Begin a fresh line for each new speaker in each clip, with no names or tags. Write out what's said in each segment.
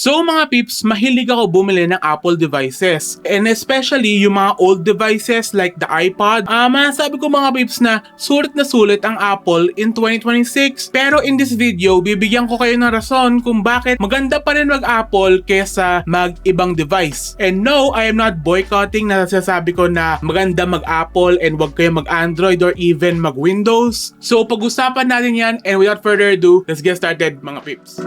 So mga peeps, mahilig ako bumili ng Apple devices. And especially yung mga old devices like the iPod. Masasabi ko mga peeps na sulit ang Apple in 2026. Pero in this video, bibigyan ko kayo ng rason kung bakit maganda pa rin mag-Apple kesa mag-ibang device. And no, I am not boycotting na sasabi ko na maganda mag-Apple and wag kayo mag-Android or even mag-Windows. So pag-usapan natin yan, and without further ado, let's get started mga peeps.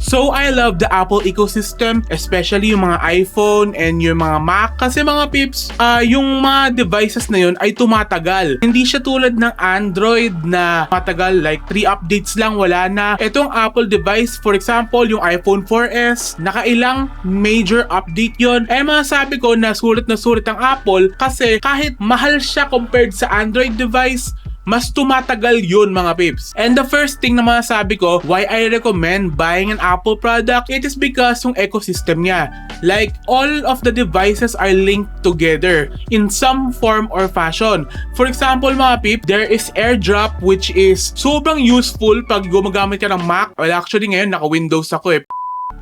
So I love the Apple ecosystem, especially yung mga iPhone and yung mga Mac. Kasi mga peeps, yung mga devices na yun ay tumatagal. Hindi siya tulad ng Android na matagal, like 3 updates lang, wala na. Itong Apple device, for example, yung iPhone 4S, nakailang major update yon. Masasabi ko na sulit ang Apple kasi kahit mahal siya compared sa Android device, mas tumatagal yun mga peeps. And the first thing na masasabi ko why I recommend buying an Apple product, it is because yung ecosystem niya. Like all of the devices are linked together in some form or fashion. For example mga peeps, there is AirDrop which is sobrang useful pag gumagamit ka ng Mac. Well actually ngayon naka-Windows ako eh.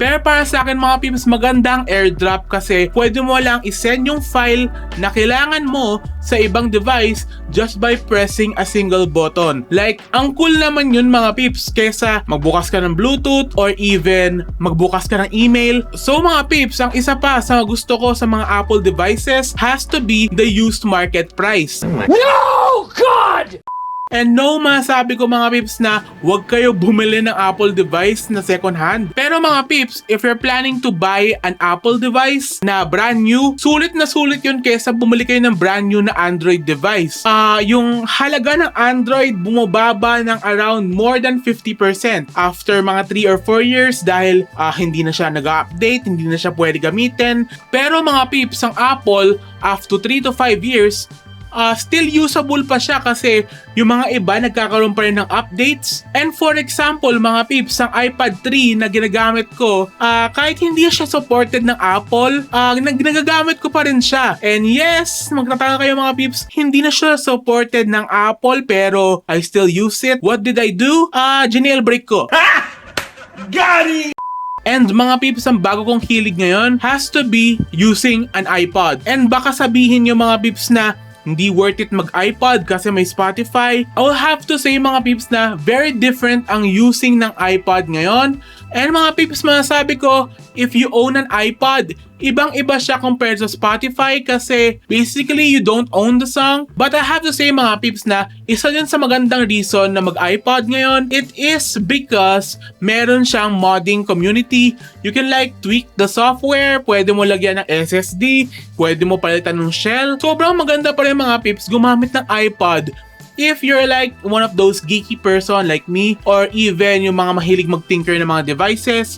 Pero para sa akin mga peeps, magandang AirDrop kasi pwede mo lang isend yung file na kailangan mo sa ibang device just by pressing a single button. Like, ang cool naman yun mga peeps kesa magbukas ka ng Bluetooth or even magbukas ka ng email. So mga peeps, ang isa pa sa gusto ko sa mga Apple devices has to be the used market price.
No! God!
And no, masasabi ko mga peeps na huwag kayo bumili ng Apple device na second hand. Pero mga peeps, if you're planning to buy an Apple device na brand new, sulit na sulit yun kesa bumili kayo ng brand new na Android device. Yung halaga ng Android bumababa ng around more than 50% after mga 3 or 4 years dahil hindi na siya nag-update, hindi na siya pwede gamitin. Pero mga peeps, ang Apple after 3 to 5 years, still usable pa siya kasi yung mga iba nagkakaroon pa rin ng updates. And for example, mga peeps, ang iPad 3 na ginagamit ko, kahit hindi siya supported ng Apple, nagagamit ko pa rin siya. And yes, magtataka kayo mga peeps, hindi na siya supported ng Apple pero I still use it. What did I do? Jailbreak ko.
Got it!
And mga peeps, ang bago kong hilig ngayon has to be using an iPod. And baka sabihin nyo mga peeps na hindi worth it mag-iPod kasi may Spotify. I will have to say mga peeps na very different ang using ng iPod ngayon. And mga peeps, masasabi ko, if you own an iPod, ibang-iba siya compared sa Spotify kasi basically you don't own the song. But I have to say mga peeps na isa din sa magandang reason na mag-iPod ngayon, it is because meron siyang modding community. You can like tweak the software, pwede mo lagyan ng SSD, pwede mo palitan ng shell. Sobrang maganda pa rin mga peeps gumamit ng iPod. If you're like one of those geeky person like me or even yung mga mahilig mag-tinker ng mga devices,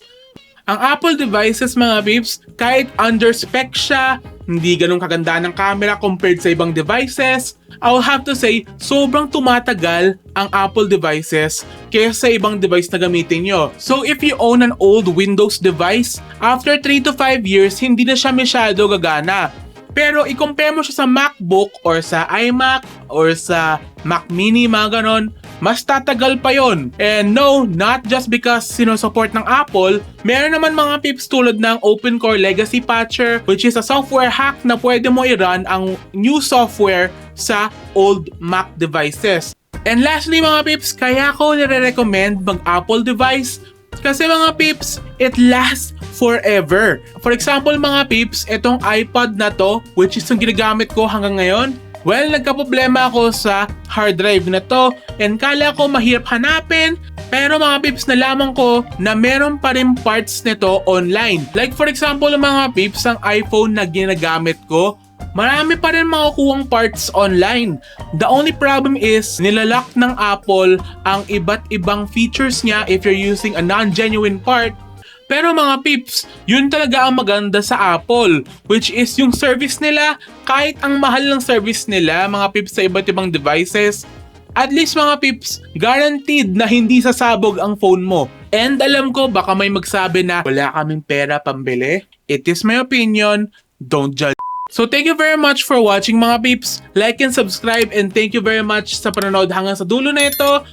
ang Apple devices mga peeps, kahit under spec siya, hindi ganun kaganda ng camera compared sa ibang devices, I will have to say, sobrang tumatagal ang Apple devices kaysa sa ibang device na gamitin nyo. So if you own an old Windows device, after 3 to 5 years, hindi na siya masyado gagana. Pero i-compare mo siya sa MacBook or sa iMac or sa Mac Mini, mga ganon, mas tatagal pa yon. And no, not just because sinusupport ng Apple, meron naman mga peeps tulad ng OpenCore Legacy Patcher, which is a software hack na pwede mo i-run ang new software sa old Mac devices. And lastly mga peeps, kaya ko nire-recommend mag-Apple device kasi mga peeps, it lasts forever. For example mga peeps, itong iPod na to, which is yung ginagamit ko hanggang ngayon, well, nagka-problema ako sa hard drive na to and kala ko mahirap hanapin, pero mga peeps, nalaman ko na meron pa rin parts nito online. Like for example mga peeps, ang iPhone na ginagamit ko, marami pa rin makukuhang parts online. The only problem is, nilalock ng Apple ang iba't ibang features niya if you're using a non-genuine part. Pero mga peeps, yun talaga ang maganda sa Apple, which is yung service nila, kahit ang mahal ng service nila, mga peeps, sa iba't ibang devices, at least mga peeps, guaranteed na hindi sasabog ang phone mo. And alam ko, baka may magsabi na wala kaming pera pambili. It is my opinion, don't judge. So thank you very much for watching mga peeps. Like and subscribe, and thank you very much sa panonood hanggang sa dulo na ito.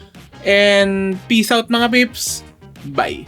And peace out mga peeps. Bye.